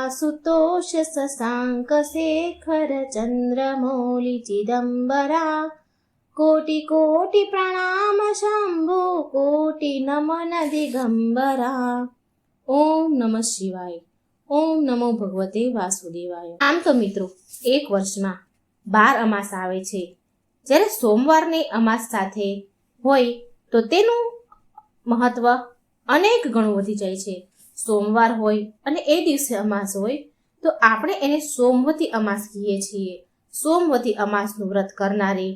सुतोष शशांक शेखर चंद्रमौलि चिदंबरा कोटि कोटि प्रणाम शंभु कोटि नमन दिगंबरा। ओम नमः शिवाय। ओम नमो भगवते वासुदेवाय। आम तो मित्रों एक वर्षમાં 12 અમાસ આવે છે। જ્યારે સોમવારની અમાસ સાથે હોય તો તેનું મહત્વ અનેક ગણું વધી જાય છે। સોમવાર હોય અને એ દિવસે અમાસ હોય તો આપણે એને સોમવતી અમાસ કહીએ છીએ। સોમવતી અમાસનું વ્રત કરનારે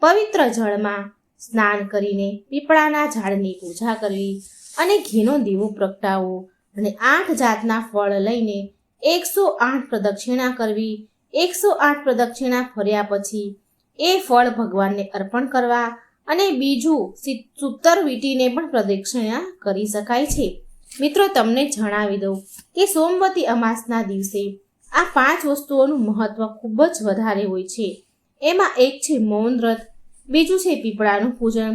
પવિત્ર જળમાં સ્નાન કરીને પીપળાના ઝાડની પૂજા કરવી અને ઘીનો દીવો પ્રગટાવવો અને 8 જાતના ફળ લઈને 108 પ્રદક્ષિણા કરવી। 108 પ્રદક્ષિણા ફર્યા પછી એ ફળ ભગવાનને અર્પણ કરવા અને બીજું સૂતર વીંટીને પણ પ્રદક્ષિણા કરી શકાય છે। મિત્રો તમને જણાવી દઉં કે સોમવતી અમાસના દિવસે આ 5 વસ્તુઓનું મહત્વ ખૂબ જ વધારે હોય છે। એમાં એક છે મૌન વ્રત, બીજું છે પીપળાનું પૂજન,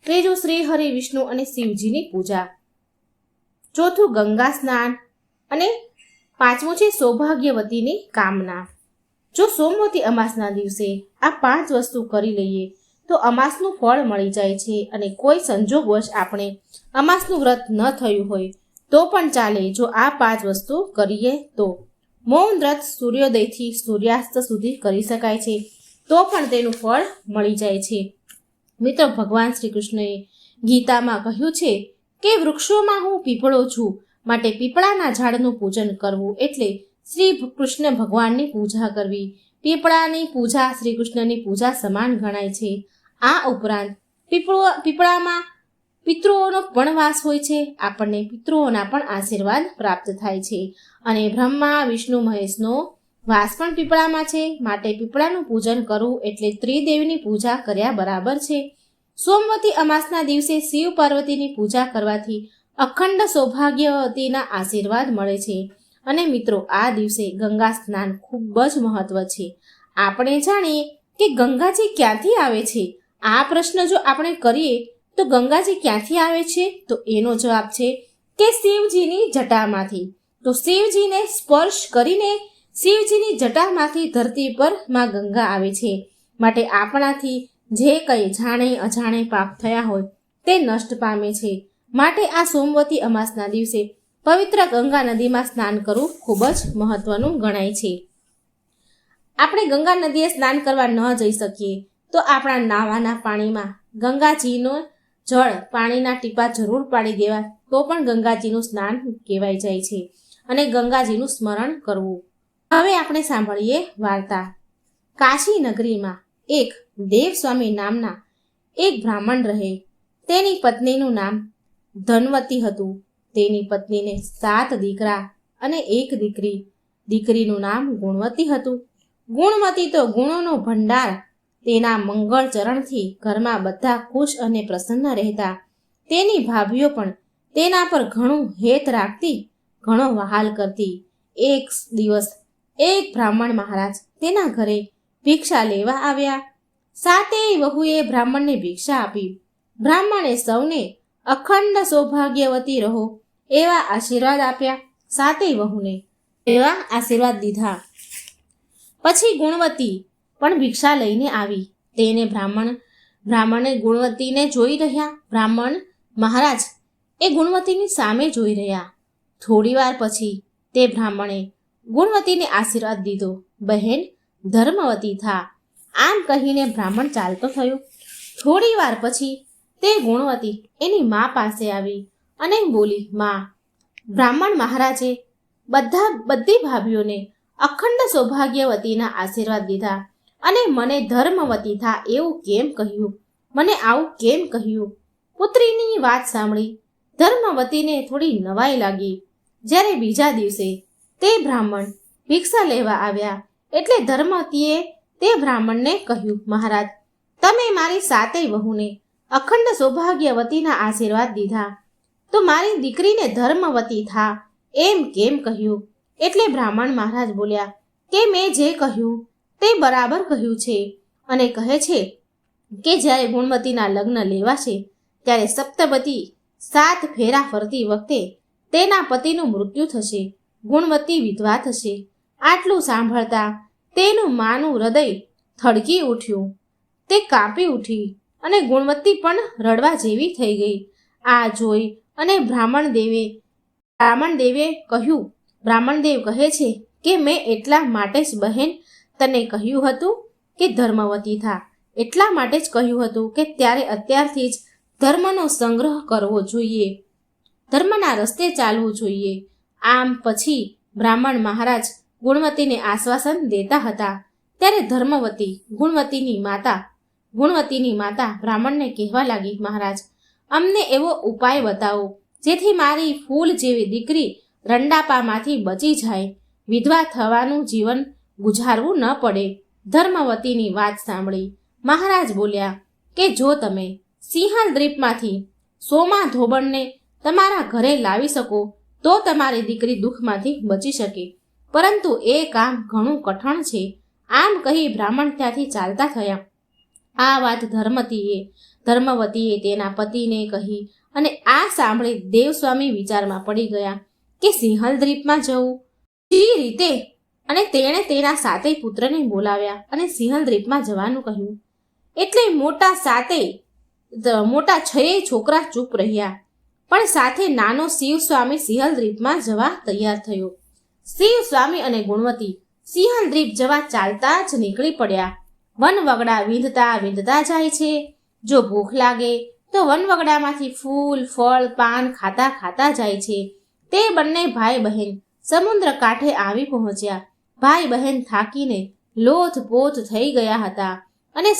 ત્રીજું શ્રી હરિ વિષ્ણુ અને શિવજીની પૂજા, ચોથું ગંગા સ્નાન અને પાંચમું છે સૌભાગ્યવતીની કામના। જો સોમવતી અમાસના દિવસે આ 5 વસ્તુ કરી લઈએ તો અમાસનું ફળ મળી જાય છે અને કોઈ સંજોગવશ આપણે અમાસનું વ્રત ન થયું હોય તો પણ ચાલે જો આ 5 વસ્તુ કરીએ તો। મૌન વ્રત સૂર્યોદયથી સૂર્યાસ્ત સુધી કરી શકાય છે તો પણ તેનું ફળ મળી જાય છે। મિત્રો ભગવાન શ્રી કૃષ્ણએ ગીતામાં કહ્યું છે કે વૃક્ષોમાં હું પીપળો છું, માટે પીપળાના ઝાડનું પૂજન કરવું એટલે શ્રી કૃષ્ણ ભગવાનની પૂજા કરવી। પીપળાની પૂજા શ્રી કૃષ્ણની પૂજા સમાન ગણાય છે। આ ઉપરાંત પીપળામાં પિતૃઓનો પણ વાસ હોય છે। આપણને પિતૃઓના પણ આશીર્વાદ પ્રાપ્ત થાય છે અને બ્રહ્મા વિષ્ણુ મહેશનો વાસ પણ પીપળામાં છે, માટે પીપળાનું પૂજન કરવું એટલે ત્રિદેવીની પૂજા કર્યા બરાબર છે। સોમવતી અમાસના દિવસે શિવ પાર્વતીની પૂજા કરવાથી અખંડ સૌભાગ્યવતીના આશીર્વાદ મળે છે અને મિત્રો આ દિવસે ગંગા સ્નાન ખૂબ જ મહત્વ છે। આપણે જાણીએ કે ગંગાજી ક્યાંથી આવે છે? આ પ્રશ્ન જો આપણે કરીએ તો ગંગાજી ક્યાંથી આવે છે તો એનો જવાબ છે કે શિવજીની જટામાંથી। તો શિવજીને સ્પર્શ કરીને શિવજીની જટામાંથી ધરતી પર માં ગંગા આવે છે, માટે આપણાથી જે કંઈ જાણે અજાણે પાપ થયા હોય તે નષ્ટ પામે છે। માટે આ સોમવતી અમાસના દિવસે પવિત્ર ગંગા નદીમાં સ્નાન કરવું ખૂબ જ મહત્વનું ગણાય છે। આપણે ગંગા નદીએ સ્નાન કરવા ન જઈ શકીએ તો આપણા નાવાના પાણીમાં ગંગાજીનો જળ પાણીના ટીપા જરૂર પાડી દેવા તો પણ ગંગાજીનું સ્નાન કહેવાય જાય છે અને ગંગાજીનું સ્મરણ કરવું। હવે આપણે સાંભળીએ વાર્તા। કાશી નગરીમાં એક દેવસ્વામી નામના એક બ્રાહ્મણ રહે। તેની પત્નીનું નામ ધનવતી હતું। તેની પત્નીને 7 દીકરા અને 1 દીકરી। દીકરીનું નામ ગુણવતી હતું। ગુણવતી તો ગુણોનો ભંડાર। તેના મંગળ ચરણથી ઘરમાં બધા ખુશ અને પ્રસન્ન રહેતા। તેની ભાભીઓ પણ તેના પર ઘણું હેત રાખતી, ઘણો વહાલ કરતી। એક દિવસ એક બ્રાહ્મણ મહારાજ તેના ઘરે ભિક્ષા લેવા આવ્યા। 7 વહુએ બ્રાહ્મણને ભિક્ષા આપી। બ્રાહ્મણે સૌને અખંડ સૌભાગ્યવતી રહો એવા આશીર્વાદ આપ્યા। 7 વહુને એવા આશીર્વાદ દીધા। પછી ગુણવતી પણ ભિક્ષા લઈને આવી। તેને બ્રાહ્મણે ગુણવતીને જોઈ રહ્યા। બ્રાહ્મણ મહારાજ એ ગુણવતીની સામે જોઈ રહ્યા। થોડી વાર પછી તે બ્રાહ્મણે ગુણવતીને આશીર્વાદ દીધો, બહેન ધર્મવતી થા। આમ કહીને બ્રાહ્મણ ચાલતો થયો। થોડી વાર પછી તે ગુણવતી એની મા પાસે આવી અને બોલી, મા, બ્રાહ્મણ મહારાજે બધી ભાભીઓને અખંડ સૌભાગ્યવતીના આશીર્વાદ દીધા અને મને ધર્મવતી થા એવું કેમ કહ્યું? મને આવું કેમ કહ્યું? પુત્રીની વાત સાંભળી ધર્મવતીને થોડી નવાઈ લાગી। જ્યારે બીજા દિવસે તે બ્રાહ્મણ ભિક્ષા લેવા આવ્યા એટલે ધર્મવતીએ તે બ્રાહ્મણને કહ્યું, મહારાજ, તમે મારી 7 વહુને અખંડ સૌભાગ્યવતીના આશીર્વાદ દીધા તો મારી દીકરીને ધર્મવતી થા એમ કેમ કહ્યું? એટલે બ્રાહ્મણ મહારાજ બોલ્યા કે મેં જે કહ્યું તે બરાબર કહ્યું છે અને કહે છે કે જ્યારે ગુણવતીના લગ્ન લેવાશે ત્યારે સપ્તપદી 7 ફેરા ફરતી વખતે તેના પતિનું મૃત્યુ થશે। ગુણવતી વિધવા થશે. આટલું સાંભળતા તેનું માનું હૃદય થડકી ઉઠ્યું. તે કાપી ઉઠી અને ગુણવતી પણ રડવા જેવી થઈ ગઈ. આ જોઈ અને બ્રાહ્મણદેવે કહ્યું, બ્રાહ્મણદેવ કહે છે કે મેં એટલા માટે જ બહેન તને કહ્યું હતું કે ધર્મવતી થા. એટલા માટે જ કહ્યું હતું કે અત્યારથી જ ધર્મનો સંગ્રહ કરવો જોઈએ, ધર્મના રસ્તે ચાલવું જોઈએ. આમ પછી બ્રાહ્મણ મહારાજ ગુણવતીને આશ્વાસન દેતા હતા ત્યારે ધર્મવતી ગુણવતીની માતા બ્રાહ્મણને કહેવા લાગી, મહારાજ, અમને એવો ઉપાય બતાવો જેથી મારી ફૂલ જેવી દીકરી રંડાપામાંથી બચી જાય, વિધવા થવાનું જીવન ગુજારવું ન પડે. ધર્મવતીની વાત સાંભળી મહારાજ બોલ્યા કે જો તમે સિંહલ દ્વીપમાંથી સોમા ધોબણને તમારા ઘરે લાવી શકો તો તમારી દીકરી દુઃખમાંથી બચી શકે, પરંતુ એ કામ ઘણું કઠણ છે. આમ કહી બ્રાહ્મણ ત્યાંથી ચાલતા થયા. આ વાત ધર્મવતીએ તેના પતિને કહી અને આ સાંભળી દેવસ્વામી વિચારમાં પડી ગયા કે સિંહલ દ્વીપમાં જવું શી રીતે, અને તેણે તેના સાતેય પુત્રને બોલાવ્યા અને સિંહલ દ્વીપમાં જવાનું કહ્યું. એટલે મોટા 6 છોકરા ચૂપ રહ્યા, પણ સાથે નાનો શિવસ્વામી સિંહલ દ્વીપમાં જવા તૈયાર થયો. શિવસ્વામી અને ગુણવતી સિંહલ દ્વીપ જવા ચાલતા જ નીકળી પડ્યા. વનવગડા વીંધતા જાય છે. જો ભૂખ લાગે તો વનવગડામાંથી ફૂલ ફળ પાન ખાતા જાય છે. તે બંને ભાઈ બહેન સમુદ્ર કાંઠે આવી પહોંચ્યા. ભાઈ બહેન થાકીને લોથપોથ થઈ ગયા હતા અને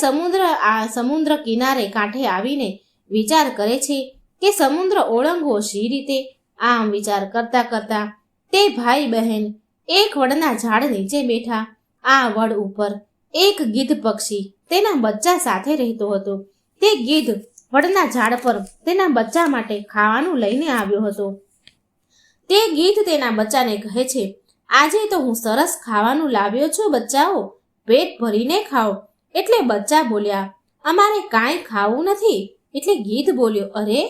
સમુદ્ર કિનારે કાંઠે આવીને વિચાર કરે છે કે સમુદ્ર ઓળંગવો શી રીતે. આમ વિચાર કરતા તે ભાઈ બહેન એક વડના ઝાડ નીચે બેઠા. આ વડ ઉપર એક ગીધ પક્ષી તેના બચ્ચા સાથે રહેતો હતો. તે ગીધ વડના ઝાડ પર તેના બચ્ચા માટે ખાવાનું લઈને આવ્યો હતો. તે ગીધ તેના બચ્ચાને કહે છે, આજે તો હું સરસ ખાવાનું લાવ્યો છું, બચ્ચાઓ પેટ ભરીને ખાઓ. એટલે બચ્ચા બોલ્યા, અમારે કાંઈ ખાવું નથી. એટલે ગીધ બોલ્યો, અરે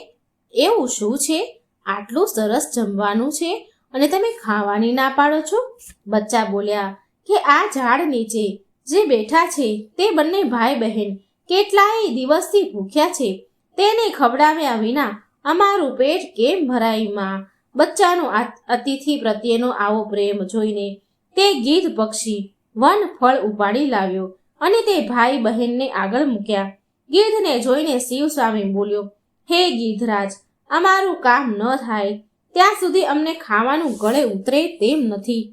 એવું શું છે, આટલું સરસ જમવાનું છે અને તમે ખાવાની ના પાડો છો? બચ્ચા બોલ્યા કે આ ઝાડ નીચે જે બેઠા છે તે બંને ભાઈ બહેન કેટલાય દિવસથી ભૂખ્યા છે, તેને ખવડાવ્યા વિના અમારું પેટ કેમ ભરાય માં? બચ્ચાનો અતિથિ પ્રત્યેનો આવો પ્રેમ જોઈને તે ગીધ પક્ષી વન ફળ ઉપાડી લાવ્યો અને તે ભાઈ બહેનને આગળ મૂક્યા. ગીધને જોઈને શિવસ્વામી બોલ્યો, હે ગીધરાજ, અમારું કામ ન થાય ત્યાં સુધી અમને ખાવાનું ગળે ઉતરે તેમ નથી.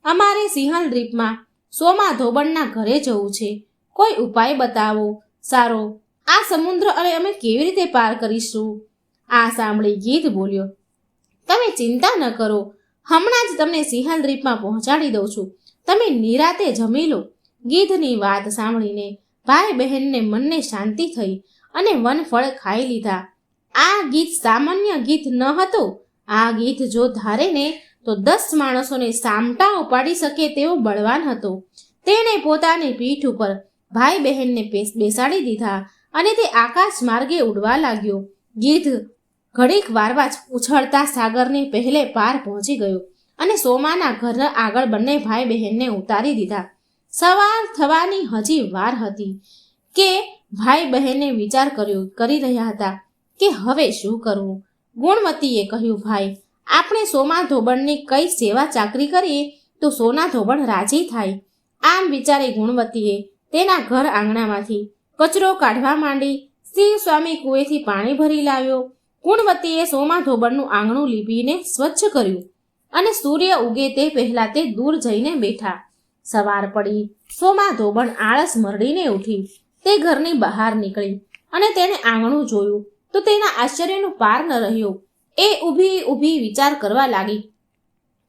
અમારે સિંહલ દ્વીપમાં સોમા ધોબણના ઘરે જવું છે. કોઈ ઉપાય બતાવો સારો. આ સમુદ્ર અમે કેવી રીતે પાર કરીશું? આ સાંભળી ગીધ બોલ્યો, તમે ચિંતા ન કરો, હમણાં જ તમને સિંહલ દ્વીપમાં પહોંચાડી દઉં છું. તમે નિરાતે જમી લો. ગીધની વાત સાંભળીને ભાઈ બહેનને મનને શાંતિ થઈ અને વનફળ ખાઈ લીધા. આ ગીધ સામાન્ય ગીધ ન હતો. આ ગીધ જો ધારે ને તો 10 માણસોને સામટા ઉપાડી શકે તેવો બળવાન હતો. તેણે પોતાની પીઠ ઉપર ભાઈ બહેનને બેસાડી દીધા અને તે આકાશ માર્ગે ઉડવા લાગ્યો. ગીધ ઘડીક વારવા જ ઉછળતા સાગરને પહેલે પાર પહોંચી ગયો અને સોમાના ઘર આગળ બંને ભાઈ બહેનને ઉતારી દીધા. સવાર થવાની હજી વાર હતી કે ભાઈ બહેને વિચાર કરી રહ્યા હતા કે હવે શું કરવું. ગુણવતીએ કહ્યું, ભાઈ, આપણે સોમા ધોબણની કઈ સેવા ચાકરી કરીએ તો સોના ધોબણ રાજી થાય. આમ વિચારી ગુણવતીએ તેના ઘર આંગણામાંથી કચરો કાઢવા માંડી. શિવસ્વામી કૂએથી પાણી ભરી લાવ્યો. ગુણવતીએ સોમા ધોબણનું આંગણું લીપીને સ્વચ્છ કર્યું અને સૂર્ય ઉગે તે પહેલા તે દૂર જઈને બેઠા. સવાર પડી. સોમા ધોબણ આળસ મરડીને ઉઠી. તે ઘરની બહાર નીકળી અને તેને આંગણું જોયું તો તેના આશ્ચર્યનો પાર ન રહ્યો. એ ઊભી વિચાર કરવા લાગી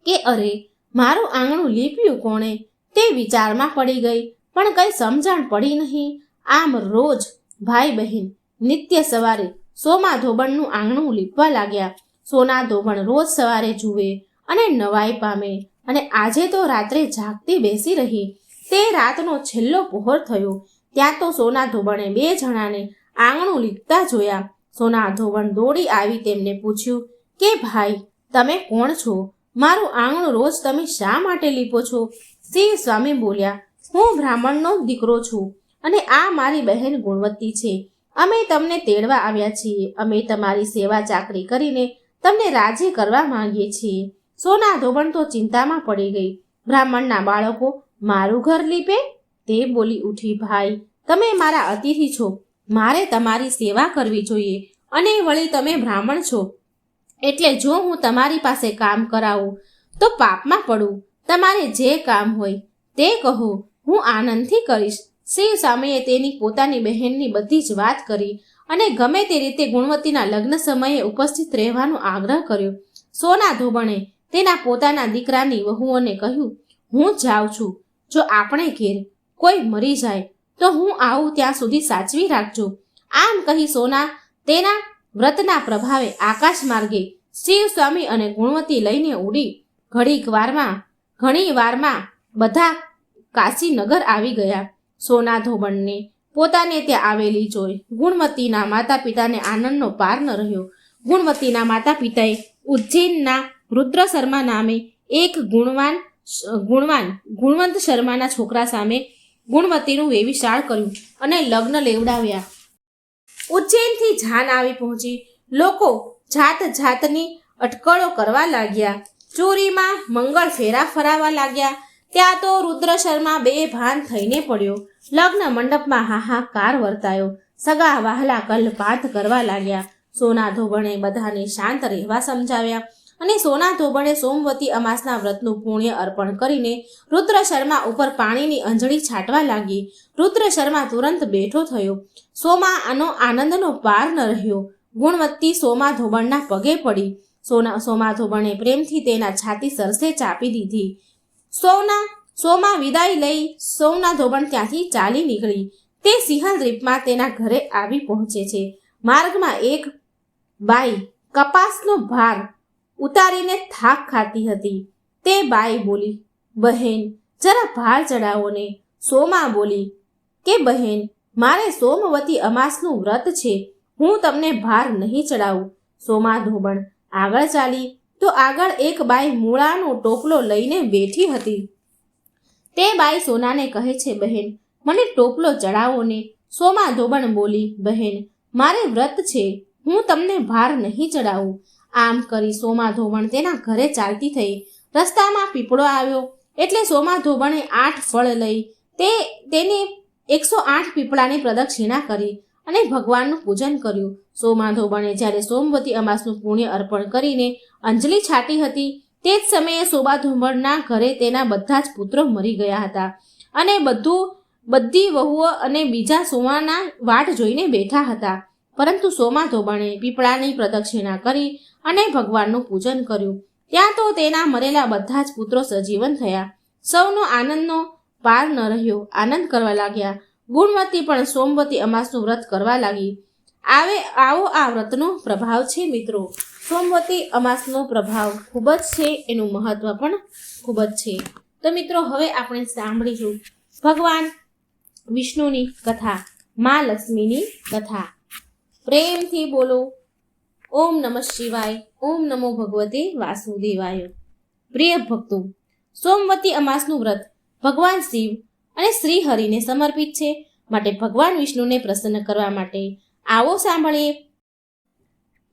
કે અરે, મારું આંગણું લીપ્યું કોણે? તે વિચારમાં પડી ગઈ, પણ કઈ સમજણ પડી નહીં. આમ રોજ ભાઈ બહેન નિત્ય સવારે સોમા ધોબણનું આંગણું લીપવા લાગ્યા. સોના ધોબણ રોજ સવારે જુએ અને નવાઈ પામે અને આજે તો રાત્રે જાગતી બેસી રહી. તે રાતનો છેલ્લો પહોર થયો ત્યાં તો સોના ધોબણે 2 જણાને આંગણું લીપતા જોયા. સોના ધોબણ દોડી આવી તેમને પૂછ્યું કે ભાઈ, તમે કોણ છો? મારું આંગણું રોજ તમે શા માટે લીપો છો? શિવ સ્વામી બોલ્યા, હું બ્રાહ્મણનો દીકરો છું અને આ મારી બહેન ગુણવતી છે. અમે તમને તેડવા આવ્યા છીએ. અમે તમારી સેવા ચાકરી કરીને તમને રાજી કરવા માંગીએ છીએ. સોના ધોબણ તો ચિંતામાં પડી ગઈ. બ્રાહ્મણના બાળકો મારું ઘર લીપે? તે બોલી ઉઠી, ભાઈ, તમે મારા અતિથિ છો. મારે તમારી સેવા કરવી જોઈએ અને વળી તમે બ્રાહ્મણ છો એટલે જો હું તમારી પાસે કામ કરાવું તો પાપમાં પડું. તમારે જે કામ હોય તે કહો, હું આનંદથી કરીશ. શિવ સ્વામીએ તેની પોતાની બહેનની બધી જ વાત કરી અને ગમે તે રીતે ગુણવતીના લગ્ન સમયે ઉપસ્થિત રહેવાનો આગ્રહ કર્યો. સોના ધોબણે તેના પોતાના દીકરાની વહુઓને કહ્યું, હું જાઉં છું. જો આપણે ઘેર કોઈ મરી જાય તો હું આવું ત્યાં સુધી સાચવી રાખજો. આમ કહી સોના તેના વ્રતના પ્રભાવે આકાશ માર્ગે શિવ સ્વામી અને ગુણવતી લઈને ઉડી ઘણી વારમાં બધા કાશીનગર આવી ગયા. સોના ધોબણને પોતાને ત્યાં આવેલી જોઈ ગુણવતીના માતા પિતાને આનંદનો પાર ન રહ્યો. ગુણવતીના માતા પિતાએ ઉજ્જૈનના રુદ્ર શર્મા નામે એક ગુણવંત શર્માના છોકરા સામે ગુણવતીનું વેવિશાળ કર્યું અને લગ્ન લેવડાવ્યા. ઉજ્જૈનથી જાન આવી પહોંચી. લોકો જાત જાતની અટકળો કરવા લાગ્યા. ચોરીમાં મંગળ ફેરા ફરાવા લાગ્યા. ત્યાં તો રુદ્ર શર્મા બેભાન થઈને પડ્યો. લગ્ન મંડપમાં હાહાકાર વર્તાયો. સગા વહાલા કલપાત કરવા લાગ્યા. સોના ધોબણે બધાને શાંત રહેવા સમજાવ્યા અને સોના ધોબણે સોમવતી અમાસના વ્રતનું પુણ્ય અર્પણ કરીને રુદ્ર શર્મા ઉપર પાણીની અંજળી છાંટવા લાગી. રુદ્ર શર્મા તુરંત બેઠો થયો. આનંદનો પાર ન રહ્યો. ગુણવતી સોમા ધોબણના પગે પડી. સોમા ધોબણે પ્રેમથી તેના છાતી સરસે ચાપી દીધી. સોમા વિદાય લઈ સોમના ધોબણ ત્યાંથી ચાલી નીકળી. તે સિંહલ દ્વીપમાં તેના ઘરે આવી પહોંચે છે. માર્ગમાં એક બાઈ કપાસનો ભાર ઉતારીને થાક ખાતી હતી. તે બાઈ બોલી, બહેન, જરા ભાર ચડાવો ને. સોમા બોલી કે બહેન, મારે સોમવતી અમાસનું વ્રત છે. હું તમને ભાર નહીં ચડાવું. સોમા ધોબણ આગળ ચાલી તો આગળ એક બાઈ મૂળાનો ટોપલો લઈને બેઠી હતી. તે બાઈ સોનાને કહે છે, બહેન, મને ટોપલો ચડાવો ને. સોમા ધોબણ બોલી, બહેન, મારે વ્રત છે. હું તમને ભાર નહીં ચડાવું. આમ કરી સોમા ધોબણ તેના ઘરે ચાલતી થઈ. રસ્તામાં પીપળો આવ્યો એટલે સોમા ધોબણે 8 ફળ લઈ તેને 108 પીપળાની પ્રદક્ષિણા કરી અને ભગવાનનું પૂજન કર્યું. સોમા ધોબણે જ્યારે સોમવતી અમાસનું પુણ્ય અર્પણ કરીને અંજલિ છાટી હતી તે જ સમયે સોમા ધોબણના ઘરે તેના બધા જ પુત્રો મરી ગયા હતા અને બધી વહુઓ અને બીજા સોમાના વાટ જોઈને બેઠા હતા. પરંતુ સોમા ધોબણે પીપળાની પ્રદક્ષિણા કરી અને ભગવાનનું પૂજન કર્યું. ત્યાં તો તેના મરેલા બધા જ પુત્રો સજીવન થયા. સૌનો આનંદનો પાર ન રહ્યો. આનંદ કરવા લાગ્યા. ગુણવતી પણ સોમવતી અમાસનું વ્રત કરવા લાગી. આવો આ વ્રતનો પ્રભાવ છે મિત્રો. સોમવતી અમાસનો પ્રભાવ ખૂબ જ છે, એનું મહત્વ પણ ખૂબ જ છે. તો મિત્રો હવે આપણે સાંભળીશું ભગવાન વિષ્ણુની કથા, મા લક્ષ્મીની કથા. પ્રેમથી બોલો ઓમ નમઃ શિવાય, ઓમ નમો ભગવતે વાસુદેવાય. પ્રિય ભક્તો, સોમવતી અમાસનું વ્રત ભગવાન શિવ અને શ્રી હરિને સમર્પિત છે. માટે ભગવાન વિષ્ણુને પ્રસન્ન કરવા માટે આવો સાંભળીએ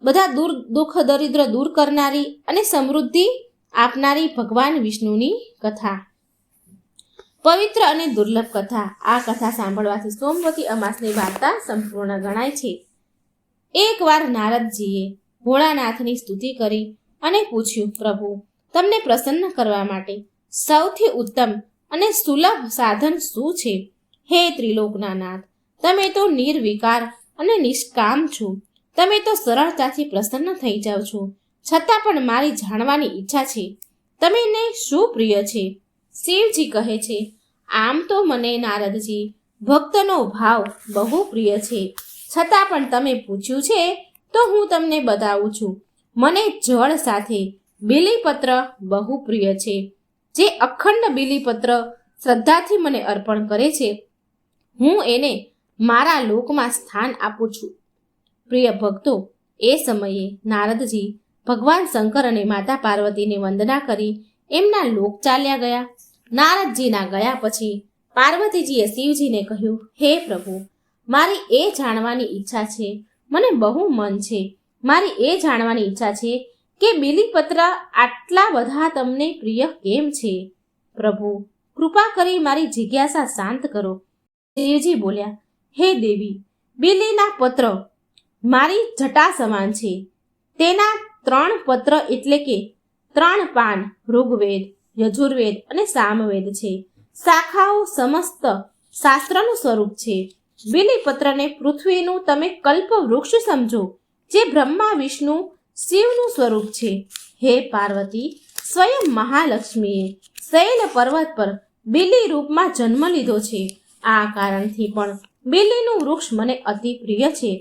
બધા દુઃખ દરિદ્ર દૂર કરનારી અને સમૃદ્ધિ આપનારી ભગવાન વિષ્ણુની કથા. પવિત્ર અને દુર્લભ કથા. આ કથા સાંભળવાથી સોમવતી અમાસની વાર્તા સંપૂર્ણ ગણાય છે. એકવાર નારદજીએ ભોળાનાથની સ્તુતિ કરી અને પૂછ્યું, પ્રભુ, તમને પ્રસન્ન કરવા માટે સૌથી ઉત્તમ અને સુલભ સાધન શું છે? હે ત્રિલોકના નાથ, તમે તો નિર્વિકાર અને નિષ્કામ છો. તમે તો સરળતાથી પ્રસન્ન થઈ જાઓ છો. છતાં પણ મારી જાણવાની ઈચ્છા છે, તમને શું પ્રિય છે? શિવજી કહે છે, આમ તો મને નારદજી ભક્તનો ભાવ બહુ પ્રિય છે. છતાં પણ તમે પૂછ્યું છે તો હું તમને બતાવું છું. મને જળ સાથે બીલીપત્ર બહુ પ્રિય છે. જે અખંડ બીલીપત્ર શ્રદ્ધાથી મને અર્પણ કરે છે, હું એને મારા લોકમાં સ્થાન આપું છું. પ્રિય ભક્તો, એ સમયે નારદજી ભગવાન શંકર અને માતા પાર્વતીને વંદના કરી એમના લોક ચાલ્યા ગયા. નારદજીના ગયા પછી પાર્વતીજીએ શિવજીને કહ્યું, હે પ્રભુ, મારી એ જાણવાની ઈચ્છા છે, મને બહુ મન છે. મારી એ જાણવાની ઈચ્છા છે કે બીલીપત્ર આટલા બધા તમને પ્રિય કેમ છે? પ્રભુ, કૃપા કરી મારી જિજ્ઞાસા શાંત કરો. શિવજી બોલ્યા, હે દેવી, બીલીના પત્ર મારી જટા સમાન છે. તેના 3 પત્ર એટલે કે 3 પાન ઋગ્વેદ, યજુર્વેદ અને સામવેદ છે. શાખાઓ સમસ્ત શાસ્ત્રનું સ્વરૂપ છે. બીલીપત્રને પૃથ્વીનું તમે કલ્પ વૃક્ષ સમજો, જે બ્રહ્મા વિષ્ણુ શિવનું સ્વરૂપ છે. હે પાર્વતી, સ્વયં મહાલક્ષ્મીએ શૈલ પર્વત પર બીલી રૂપમાં જન્મ લીધો છે. આ કારણથી પણ બીલીનું વૃક્ષ મને અતિ પ્રિય છે.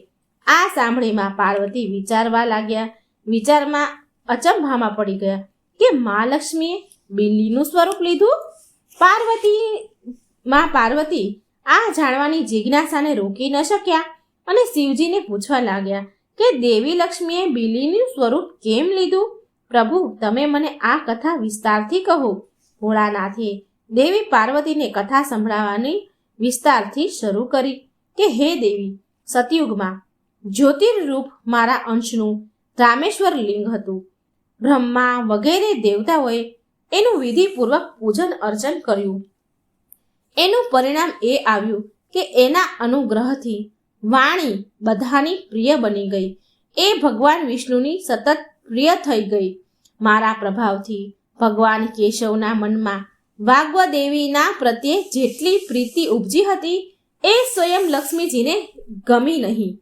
આ સાંભળીમાં પાર્વતી વિચારવા લાગ્યા. વિચારમાં અચંભામાં પડી ગયા કે મહાલક્ષ્મીએ બીલીનું સ્વરૂપ લીધું. પાર્વતી આ જાણવાની જિજ્ઞાસાને રોકી ન શક્યા અને શિવજીને પૂછવા લાગ્યા કે દેવી લક્ષ્મીએ બીલીનું સ્વરૂપ કેમ લીધું? પ્રભુ, તમે મને આ કથા વિસ્તારથી કહો. ભોળાનાથે દેવી પાર્વતીને કથા સંભળાવવાની વિસ્તારથી શરૂ કરી કે હે દેવી, સતયુગમાં જ્યોતિર્રૂપ મારા અંશનું રામેશ્વર લિંગ હતું. બ્રહ્મા વગેરે દેવતાઓએ એનું વિધિપૂર્વક પૂજન અર્ચન કર્યું. એનું પરિણામ એ આવ્યું કે એના અનુગ્રહથી વાણી બધાની પ્રિય બની ગઈ. એ ભગવાન વિષ્ણુની સતત પ્રિય થઈ ગઈ. મારા પ્રભાવથી ભગવાન કેશવના મનમાં વાગ્વદેવીના પ્રત્યે જેટલી પ્રીતિ ઉપજી હતી એ સ્વયં લક્ષ્મીજીને ગમી નહીં.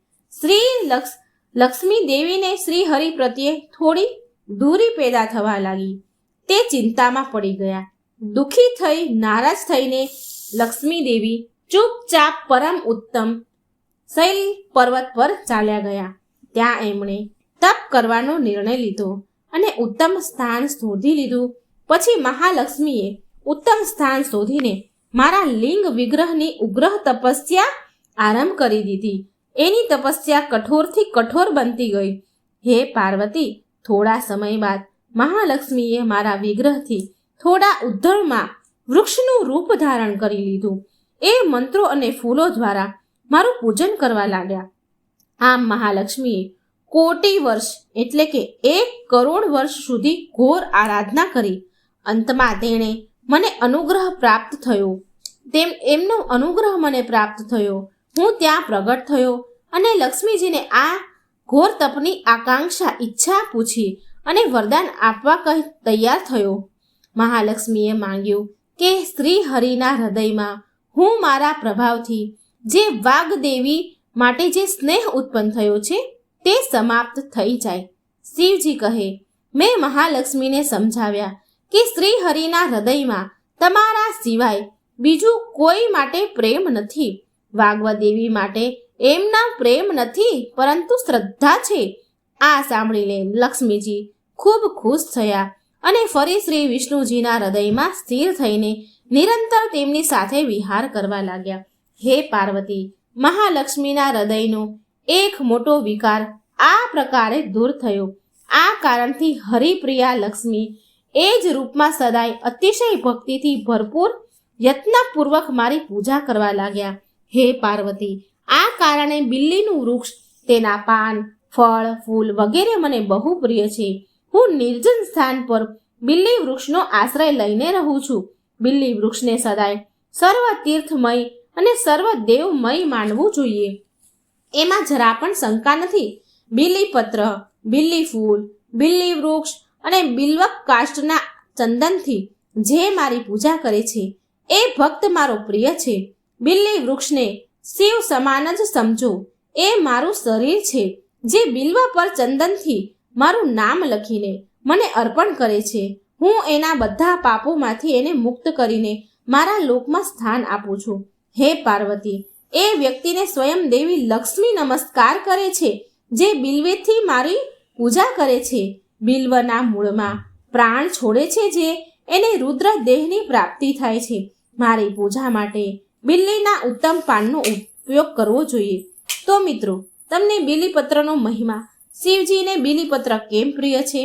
લક્ષ્મી દેવીને શ્રી હરિ પ્રત્યે થોડી દૂરી પેદા થવા લાગી. તે ચિંતામાં પડી ગયા. દુઃખી થઈ નારાજ થઈને લક્ષ્મી દેવી ચૂપચાપ પરમ ઉત્તમ શૈલ પર્વત પર ચાલ્યા ગયા. ત્યાં એમણે તપ કરવાનો નિર્ણય લીધો અને ઉત્તમ સ્થાન શોધી લીધું. પછી મહાલક્ષ્મીએ ઉત્તમ સ્થાન શોધીને મારા લિંગ વિગ્રહની ઉગ્રહ તપસ્યા આરંભ કરી દીધી. એની તપસ્યા કઠોરથી કઠોર બનતી ગઈ. હે પાર્વતી, થોડા સમય બાદ મહાલક્ષ્મીએ મારા વિગ્રહથી થોડા ઉદ્ધરમાં વૃક્ષનું રૂપ ધારણ કરી લીધું. એ મંત્રો અને ફૂલો દ્વારા મારું પૂજન કરવા લાગ્યા. આમ મહાલક્ષ્મીએ કોટી વર્ષ એટલે કે 1 કરોડ વર્ષ સુધી ઘોર આરાધના કરી. અંતમાં તેણે મને અનુગ્રહ પ્રાપ્ત થયો. એમનો અનુગ્રહ મને પ્રાપ્ત થયો. હું ત્યાં પ્રગટ થયો અને લક્ષ્મીજીને આ ઘોર તપની આકાંક્ષા ઈચ્છા પૂછી અને વરદાન આપવા કહી તૈયાર થયો. મહાલક્ષ્મીએ માંગ્યું કે શ્રી હરિના હૃદયમાં હું મારા પ્રભાવથી જે વાગ્દેવી માટે જે સ્નેહ ઉત્પન્ન થયો છે તે સમાપ્ત થઈ જાય. શિવજી કહે, મેં મહાલક્ષ્મીને સમજાવ્યા કે શ્રી હરિના હૃદયમાં તમારા સિવાય બીજું કોઈ માટે પ્રેમ નથી. વાગ્વદેવી માટે એમના પ્રેમ નથી, પરંતુ શ્રદ્ધા છે. આ સાંભળીને લક્ષ્મીજી ખૂબ ખુશ થયા અને ફરી શ્રી વિષ્ણુજીના હૃદયમાં સ્થિર થઈને નિરંતર તેમની સાથે વિહાર કરવા લાગ્યા. હે પાર્વતી, મહાલક્ષ્મીના હૃદયનો એક મોટો વિકાર આ પ્રકારે દૂર થયો. આ કારણથી હરિપ્રિયા લક્ષ્મી એ જ રૂપમાં સદાય અતિશય ભક્તિથી ભરપૂર યત્નપૂર્વક મારી પૂજા કરવા લાગ્યા. હે પાર્વતી, આ કારણે બિલ્લીનું વૃક્ષ, તેના પાન, ફળ, ફૂલ વગેરે મને બહુ પ્રિય છે. હું નિર્જન સ્થાન પર બિલ્લી વૃક્ષનો આશ્રય લઈને રહું છું. બિલ્લી વૃક્ષને સદાય સર્વ તીર્થમય અને સર્વ દેવમય માનવું જોઈએ. એમાં જરા પણ શંકા નથી. બીલીપત્ર, બિલ્લી ફૂલ, બિલ્લી વૃક્ષ અને બિલ્વક કાષ્ટના ચંદનથી જે મારી પૂજા કરે છે એ ભક્ત મારો પ્રિય છે. બિલ્લી વૃક્ષને શિવ સમાન જ સમજો. એ મારું શરીર છે, જે બિલ્વ પર ચંદનથી મારું નામ લખીને મને અર્પણ કરે છે. હું એના બધા પાપોમાંથી એને મુક્ત કરીને મારા લોકમાં સ્થાન આપું છું. હે પાર્વતી, એ વ્યક્તિને સ્વયં દેવી લક્ષ્મી નમસ્કાર કરે છે, જે બિલ્વેથી મારી પૂજા કરે છે. બિલ્વના મૂળમાં પ્રાણ છોડે છે, જે એને રુદ્ર દેહની પ્રાપ્તિ થાય છે. મારી પૂજા માટે બિલ્લીના ઉત્તમ પાનનો ઉપયોગ કરવો જોઈએ. તો મિત્રો, તમને બીલીપત્રનો મહિમા શિવજીને બીલીપત્ર કેમ પ્રિય છે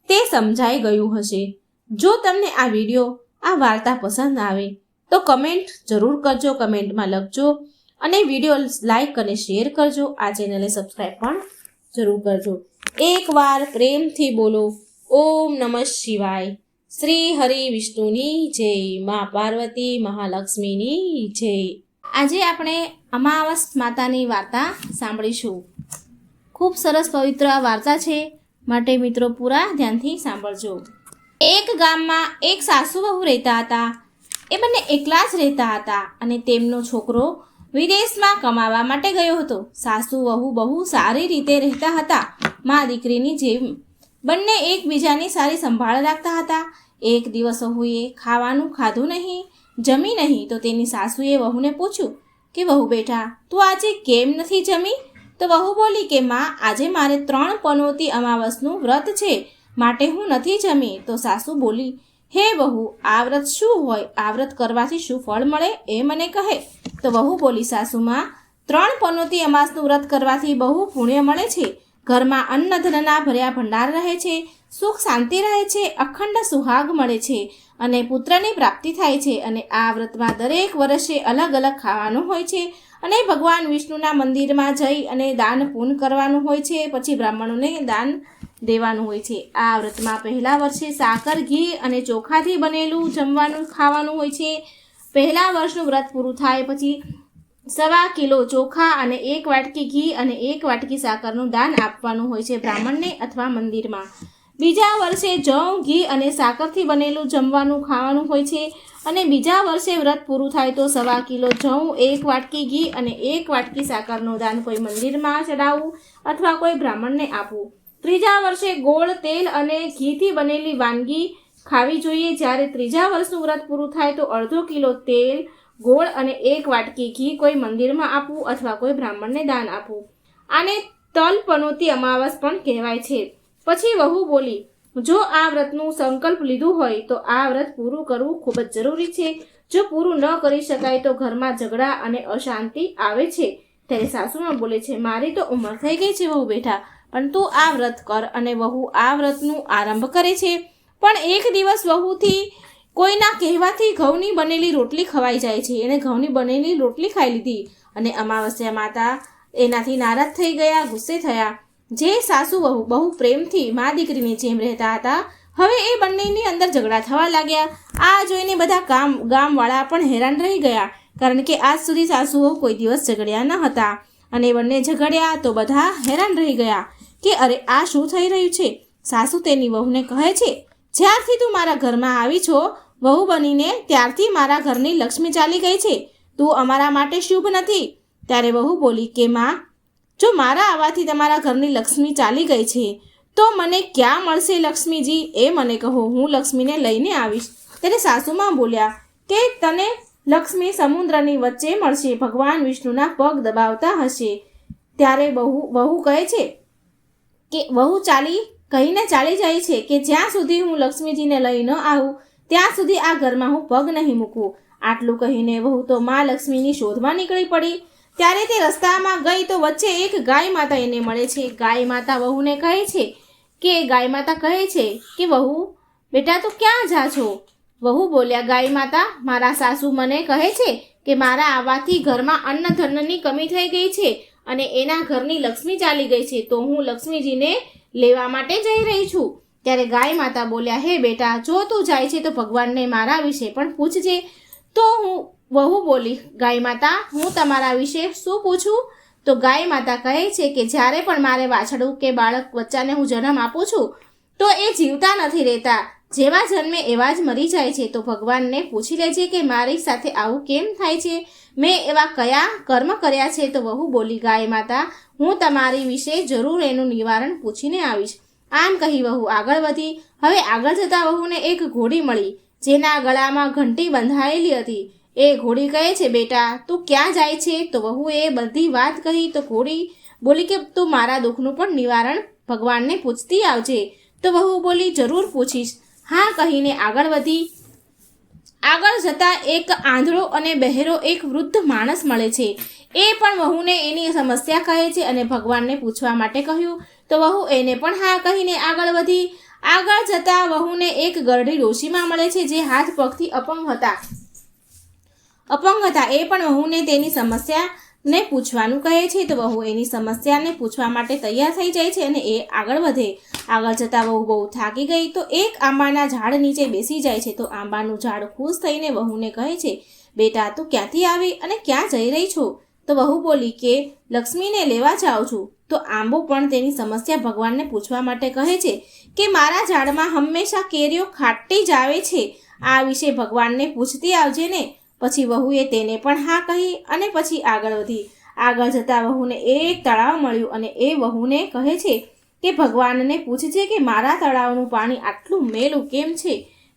તે સમજાઈ ગયું હશે. જો તમને આ વિડીયો, આ વાર્તા પસંદ આવે તો કમેન્ટ જરૂર કરજો, કમેન્ટમાં લખજો અને વિડીયો લાઈક અને શેર કરજો. આ ચેનલને સબસ્ક્રાઈબ પણ જરૂર કરજો. એકવાર પ્રેમથી બોલો ઓમ નમઃ શિવાય. શ્રી હરિ વિષ્ણુની જય, મા પાર્વતી મહાલક્ષ્મીની જય. આજે આપણે અમાવસ માતાની વાર્તા સાંભળીશું. ખૂબ સરસ પવિત્ર વાર્તા છે, માટે મિત્રો પૂરા ધ્યાનથી સાંભળજો. એક ગામમાં એક સાસુ વહુ રહેતા હતા. એ બંને એકલા જ રહેતા હતા અને તેમનો છોકરો વિદેશમાં કમાવા માટે ગયો હતો. સાસુ વહુ બહુ સારી રીતે રહેતા હતા, મા દીકરીની જેમ. બંને એકબીજાની સારી સંભાળ રાખતા હતા. એક દિવસ વહુએ ખાવાનું ખાધું નહીં, જમી નહીં, તો તેની સાસુએ વહુને પૂછ્યું કે વહુ બેટા, તું આજે કેમ નથી જમી? તો વહુ બોલી કે માં, આજે મારે 3 પનોતી અમાવસનું વ્રત છે, માટે હું નથી જમી. તો સાસુ બોલી, હે વહુ, આ વ્રત શું હોય? આ વ્રત કરવાથી શું ફળ મળે એ મને કહે. તો વહુ બોલી, સાસુમાં, 3 પનોતી અમાસનું વ્રત કરવાથી બહુ પુણ્ય મળે છે. ઘરમાં અન્ન ધનના ભર્યા ભંડાર રહે છે, સુખ શાંતિ રહે છે, અખંડ સુહાગ મળે છે અને પુત્રની પ્રાપ્તિ થાય છે. અને આ વ્રતમાં દરેક વર્ષે અલગ અલગ ખાવાનું હોય છે અને ભગવાન વિષ્ણુના મંદિરમાં જઈ અને દાન પૂન કરવાનું હોય છે, પછી બ્રાહ્મણોને દાન દેવાનું હોય છે. આ વ્રતમાં પહેલા વર્ષે સાકર, ઘી અને ચોખાથી બનેલું જમવાનું ખાવાનું હોય છે. પહેલા વર્ષનું વ્રત પૂરું થાય પછી 1.25 કિલો ચોખા અને 1 વાટકી ઘી અને 1 વાટકી સાકરનું દાન આપવાનું હોય છે બ્રાહ્મણને અથવા મંદિરમાં. બીજા વર્ષે જવ, ઘી અને સાકરથી બનેલું જમવાનું ખાવાનું હોય છે અને બીજા વર્ષે વ્રત પૂરું થાય તો 1.25 કિલો જવ, 1 વાટકી ઘી અને 1 વાટકી સાકરનું દાન કોઈ મંદિરમાં ચડાવવું અથવા કોઈ બ્રાહ્મણને આપવું. ત્રીજા વર્ષે ગોળ, તેલ અને ઘીથી બનેલી વાનગી ખાવી જોઈએ. જ્યારે ત્રીજા વર્ષનું વ્રત પૂરું થાય તો 1/2 કિલો તેલ, ગોળ અને 1 વાટકી ઘી કોઈ મંદિરમાં આપવું અથવા કોઈ બ્રાહ્મણને દાન આપવું. આને તલ પનોતી અમાવસ પણ કહેવાય છે. પછી વહુ બોલી, જો આ વ્રતનું સંકલ્પ લીધું હોય તો આ વ્રત પૂરું કરવું ખૂબ જ જરૂરી છે. જો પૂરું ન કરી શકાય તો ઘરમાં ઝઘડા અને અશાંતિ આવે છે. ત્યારે સાસુમાં બોલે છે, મારી તો ઉંમર થઈ ગઈ છે વહુ બેટા, પણ તું આ વ્રત કર. અને વહુ આ વ્રતનું આરંભ કરે છે. પણ એક દિવસ વહુથી કોઈના કહેવાથી ઘઉંની બનેલી રોટલી ખવાઈ જાય છે. એણે ઘઉંની બનેલી રોટલી ખાઈ લીધી અને અમાવસ્યા માતા એનાથી નારાજ થઈ ગયા, ગુસ્સે થયા. જે સાસુ વહુ બહુ પ્રેમથી મા દીકરીની જેમ રહેતા હતા, હવે એ બંનેની અંદર ઝઘડા થવા લાગ્યા. આ જોઈને બધા ગામવાળા પણ હેરાન રહી ગયા, કારણ કે આજ સુધી સાસુ વહુ કોઈ દિવસ ઝઘડ્યા ન હતા અને બંને ઝઘડ્યા તો બધા હેરાન રહી ગયા કે અરે આ શું થઈ રહ્યું છે. સાસુ તેની વહુને કહે છે, જ્યારથી તું મારા ઘરમાં આવી છો વહુ બનીને, ત્યારથી મારા ઘરની લક્ષ્મી ચાલી ગઈ છે. તું અમારા માટે શુભ નથી. ત્યારે વહુ બોલી કે માં, જો મારા આવવાથી તમારા ઘરની લક્ષ્મી ચાલી ગઈ છે તો મને ક્યાં મળશે લક્ષ્મીજી, એ મને કહો, હું લક્ષ્મીને લઈને આવીશ. ત્યારે સાસુમાં બોલ્યા કે તને લક્ષ્મી સમુદ્રની વચ્ચે મળશે, ભગવાન વિષ્ણુના પગ દબાવતા હશે. ત્યારે વહુ કહે છે કે વહુ કહીને ચાલી જાય છે કે જ્યાં સુધી હું લક્ષ્મીજીને લઈ ન આવું ત્યાં સુધી આ ઘરમાં હું પગ નહીં મૂકું. આટલું કહીને વહુ તો મા લક્ષ્મીની શોધમાં નીકળી પડી. ત્યારે તે રસ્તામાં ગઈ તો વચ્ચે એક ગાય માતા એને મળે છે. ગાય માતા વહુને કહે છે કે વહુ બેટા તું ક્યાં જા છો? વહુ બોલ્યા, ગાય માતા, મારા સાસુ મને કહે છે કે મારા આવવાથી ઘરમાં અન્ન ધનની કમી થઈ ગઈ છે અને એના ઘરની લક્ષ્મી ચાલી ગઈ છે, તો હું લક્ષ્મીજીને લેવા માટે જઈ રહી છું. ત્યારે ગાય માતા બોલ્યા, હે બેટા, જો તું જાય છે તો ભગવાનને મારા વિશે પણ પૂછજે. તો વહુ બોલી, ગાય માતા, હું તમારા વિશે શું પૂછું? તો ગાય માતા કહે છે કે જ્યારે પણ મારે વાછડું કે બાળક બચ્ચાને હું જન્મ આપું છું તો એ જીવતા નથી રહેતા, જેવા જન્મે એવા જ મરી જાય છે. તો ભગવાનને પૂછી લેજે કે મારી સાથે આવું કેમ થાય છે, મેં એવા કયા કર્મ કર્યા છે. તો વહુ બોલી, ગાય માતા, હું તમારી વિશે જરૂર એનું નિવારણ પૂછીને આવીશ. આમ કહી વહુ આગળ વધી. હવે આગળ જતા વહુને એક ઘોડી મળી, જેના ગળામાં ઘંટી બંધાયેલી હતી. એ ઘોડી કહે છે, બેટા તું ક્યાં જાય છે? તો વહુએ બધી વાત કહી. તો ઘોડી બોલી કે તું મારા દુઃખનું પણ નિવારણ ભગવાનને પૂછતી આવજે. તો વહુ બોલી, જરૂર પૂછીશ. હા કહીને આગળ વધી. આગળ જતાં એક આંધળો અને બહેરો એક વૃદ્ધ માણસ મળે છે. એ પણ વહુને એની સમસ્યા કહે છે અને ભગવાનને પૂછવા માટે કહ્યું. તો વહુ એને પણ હા કહીને આગળ વધી. આગળ જતા વહુને એક ગરડી ડોશીમાં મળે છે જે હાથ પગથી અપંગ હતા. એ પણ વહુને તેની સમસ્યાને પૂછવાનું કહે છે. તો વહુ એની સમસ્યાને પૂછવા માટે તૈયાર થઈ જાય છે અને એ આગળ વધે. આગળ જતા વહુ બહુ થાકી ગઈ તો એક આંબાના ઝાડ નીચે બેસી જાય છે. તો આંબાનું ઝાડ ખુશ થઈને વહુને કહે છે, બેટા તું ક્યાંથી આવી અને ક્યાં જઈ રહી છો? તો વહુ બોલી કે લક્ષ્મીને લેવા જાઉં છું. તો આંબો પણ તેની સમસ્યા ભગવાનને પૂછવા માટે કહે છે કે મારા ઝાડમાં હંમેશા કેરીઓ ખાટી જ આવે છે, આ વિશે ભગવાનને પૂછતી આવજે ને. પછી વહુએ તેને પણ હા કહી અને પછી આગળ વધી. આગળ જતા વહુને એક તળાવ મળ્યું અને એ વહુને કહે છે કે ભગવાનને પૂછજે કે મારા તળાવનું પાણી આટલું મેલું કેમ છે?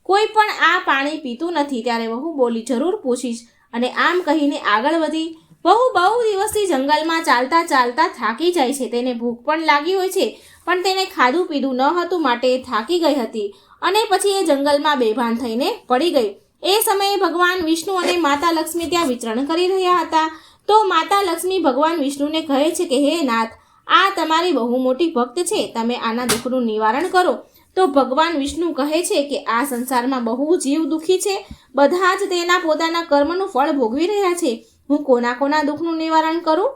કોઈ પણ આ પાણી પીતું નથી. ત્યારે વહુ બોલી જરૂર પૂછીશ અને આમ કહીને આગળ વધી. વહુ બહુ દિવસથી જંગલમાં ચાલતા ચાલતા થાકી જાય છે. તેને ભૂખ પણ લાગી હોય છે પણ તેને ખાધું પીધું ન હતું માટે થાકી ગઈ હતી અને પછી એ જંગલમાં બેભાન થઈને પડી ગઈ. એ સમયે ભગવાન વિષ્ણુ અને માતા લક્ષ્મી ત્યાં વિચરણ કરી રહ્યા હતા. તો માતા લક્ષ્મી ભગવાન વિષ્ણુને કહે છે કે હે નાથ, આ તમારી બહુ મોટી ભક્ત છે, તમે આના દુઃખનું નિવારણ કરો. તો ભગવાન વિષ્ણુ કહે છે કે આ સંસારમાં બહુ જીવ દુઃખી છે, બધા જ તેના પોતાના કર્મનું ફળ ભોગવી રહ્યા છે, હું કોના દુઃખનું નિવારણ કરું?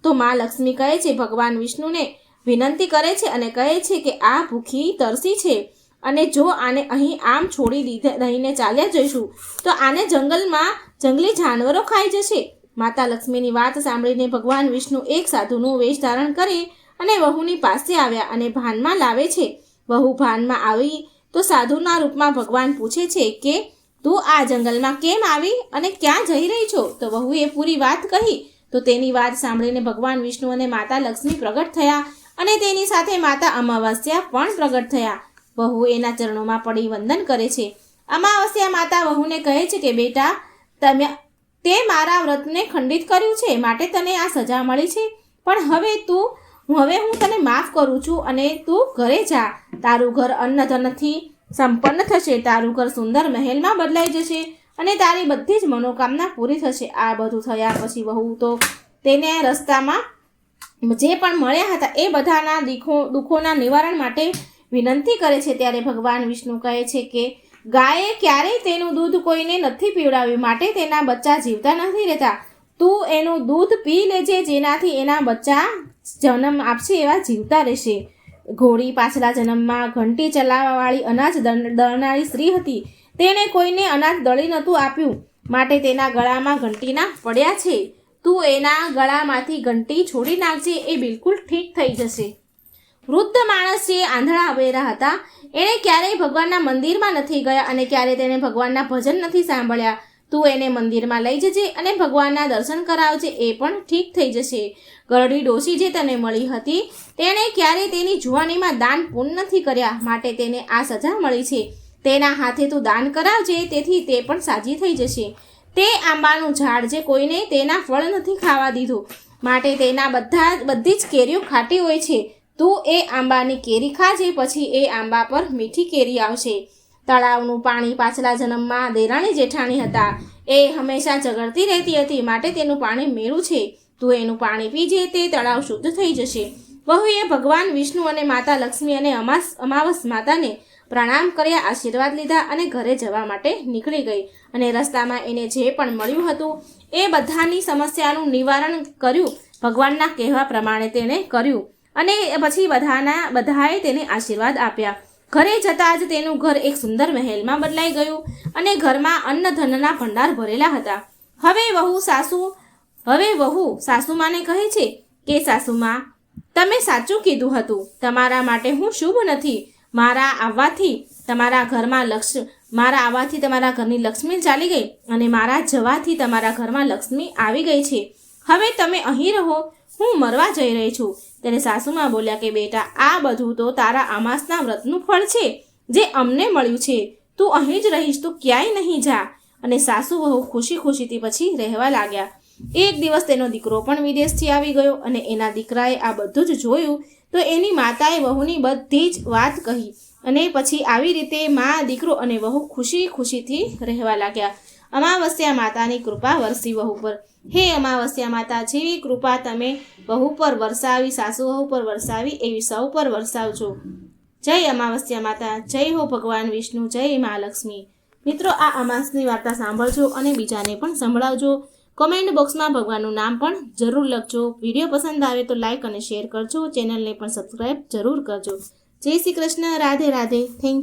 તો મા લક્ષ્મી કહે છે ભગવાન વિષ્ણુને વિનંતી કરે છે અને કહે છે કે આ ભૂખી તરસી છે અને જો આને અહીં આમ છોડી દઈને ચાલ્યા જઈશું તો આને જંગલમાં જંગલી જાનવરો ખાઈ જશે. માતા લક્ષ્મીની વાત સાંભળીને ભગવાન વિષ્ણુ એક સાધુનું વેશ ધારણ કરી અને વહુની પાસે આવ્યા અને ભાનમાં લાવે છે. વહુ ભાનમાં આવી તો સાધુના રૂપમાં ભગવાન પૂછે છે કે તું આ જંગલમાં કેમ આવી અને ક્યાં જઈ રહી છો? તો વહુએ પૂરી વાત કહી. તો તેની વાત સાંભળીને ભગવાન વિષ્ણુ અને માતા લક્ષ્મી પ્રગટ થયા અને તેની સાથે માતા અમાવસ્યા પણ પ્રગટ થયા. વહુ એના ચરણોમાં પડી વંદન કરે છે. અમાવસ્યા માતા વહુને કહે છે કે બેટા, તે મારા વ્રતને ખંડિત કર્યું છે માટે તને આ સજા મળી છે, પણ હવે હું તને માફ કરું છું અને તું ઘરે જા. તારું ઘર અન્ન ધનથી સંપન્ન થશે, તારું ઘર સુંદર મહેલમાં બદલાઈ જશે અને તારી બધી જ મનોકામના પૂરી થશે. આ બધું થયા પછી વહુ તો તેને રસ્તામાં જે પણ મળ્યા હતા એ બધાના દુઃખોના નિવારણ માટે વિનંતી કરે છે. ત્યારે ભગવાન વિષ્ણુ કહે છે કે ગાયે ક્યારેય તેનું દૂધ કોઈને નથી પીવડાવ્યું માટે તેના બચ્ચા જીવતા નથી રહેતા. તું એનું દૂધ પી લેજે જેનાથી એના બચ્ચા જન્મ આપશે એવા જીવતા રહેશે. ઘોડી પાછલા જન્મમાં ઘંટી ચલાવવાવાળી અનાજ દળનારી સ્ત્રી હતી. તેણે કોઈને અનાજ દળી નહોતું આપ્યું માટે તેના ગળામાં ઘંટીના પડ્યા છે. તું એના ગળામાંથી ઘંટી છોડી નાખજે, એ બિલકુલ ઠીક થઈ જશે. વૃદ્ધ માણસ જે આંધળા અબેરા હતા એણે ક્યારેય ભગવાનના મંદિરમાં નથી ગયા અને ક્યારેય તેને ભગવાનના ભજન નથી સાંભળ્યા. તું એને મંદિરમાં લઈ જજે અને ભગવાનના દર્શન કરાવજે, એ પણ ઠીક થઈ જશે. ગરડી ડોશી જે તને મળી હતી તેણે ક્યારેય તેની જુવાનીમાં દાન પૂર્ણ નથી કર્યા માટે તેને આ સજા મળી છે. તેના હાથે તું દાન કરાવજે, તેથી તે પણ સાજી થઈ જશે. તે આંબાનું ઝાડ જે કોઈને તેના ફળ નથી ખાવા દીધું માટે તેના બધી જ કેરીઓ ખાટી હોય છે. તું એ આંબાની કેરી ખાજે, પછી એ આંબા પર મીઠી કેરી આવશે. તળાવનું પાણી પાછલા જન્મમાં દેરાણી જેઠાણી હતા, એ હંમેશા ઝઘડતી રહેતી હતી માટે તેનું પાણી મેળું છે. તું એનું પાણી પીજે, તે તળાવ શુદ્ધ થઈ જશે. વહુએ ભગવાન વિષ્ણુ અને માતા લક્ષ્મી અને અમાવસ માતાને પ્રણામ કર્યા, આશીર્વાદ લીધા અને ઘરે જવા માટે નીકળી ગઈ. અને રસ્તામાં એને જે પણ મળ્યું હતું એ બધાની સમસ્યાનું નિવારણ કર્યું. ભગવાનના કહેવા પ્રમાણે તેણે કર્યું અને પછી બધાએ તેને આશીર્વાદ આપ્યા. ઘરે જતાં જ તેનું ઘર એક સુંદર મહેલમાં બદલાઈ ગયું અને ઘરમાં અન્ન ધનના ભંડાર ભરેલા હતા. હવે વહુ સાસુમાને કહે છે કે સાસુમા, તમે સાચું કીધું હતું, તમારા માટે હું શુભ નથી. મારા આવવાથી તમારા ઘરની લક્ષ્મી ચાલી ગઈ અને મારા જવાથી તમારા ઘરમાં લક્ષ્મી આવી ગઈ છે. હવે તમે અહીં રહો, હું મરવા જઈ રહી છું. ત્યારે સાસુમાં બોલ્યા કે બેટા, આ બધું તો તારા અમાસના વ્રતનું ફળ છે જે અમને મળ્યું છે. તું અહીં જ રહીશ, તું ક્યાંય નહીં જા. અને સાસુ વહુ ખુશીથી પછી રહેવા લાગ્યા. એક દિવસ તેનો દીકરો પણ વિદેશથી આવી ગયો અને એના દીકરાએ આ બધું જ જોયું તો એની માતાએ વહુની બધી જ વાત કહી અને પછી આવી રીતે મા, દીકરો અને વહુ ખુશીથી રહેવા લાગ્યા. અમાવસ્યા માતાની કૃપા વરસી વહુ પર. હે અમાવસ્યા માતા, જેવી કૃપા તમે વહુ પર વરસાવી, સાસુ વહુ પર વરસાવી, એવી સૌ પર વરસાવજો. જય અમાવસ્યા માતા, જય હો ભગવાન વિષ્ણુ, જય મહાલક્ષ્મી. મિત્રો, આ અમાસની વાર્તા સાંભળજો અને બીજાને પણ સંભળાવજો. કોમેન્ટ બોક્સમાં ભગવાનનું નામ પણ જરૂર લખજો. વિડીયો પસંદ આવે તો લાઇક અને શેર કરજો. ચેનલને પણ સબસ્ક્રાઈબ જરૂર કરજો. જય શ્રી કૃષ્ણ. રાધે રાધે. Thank you.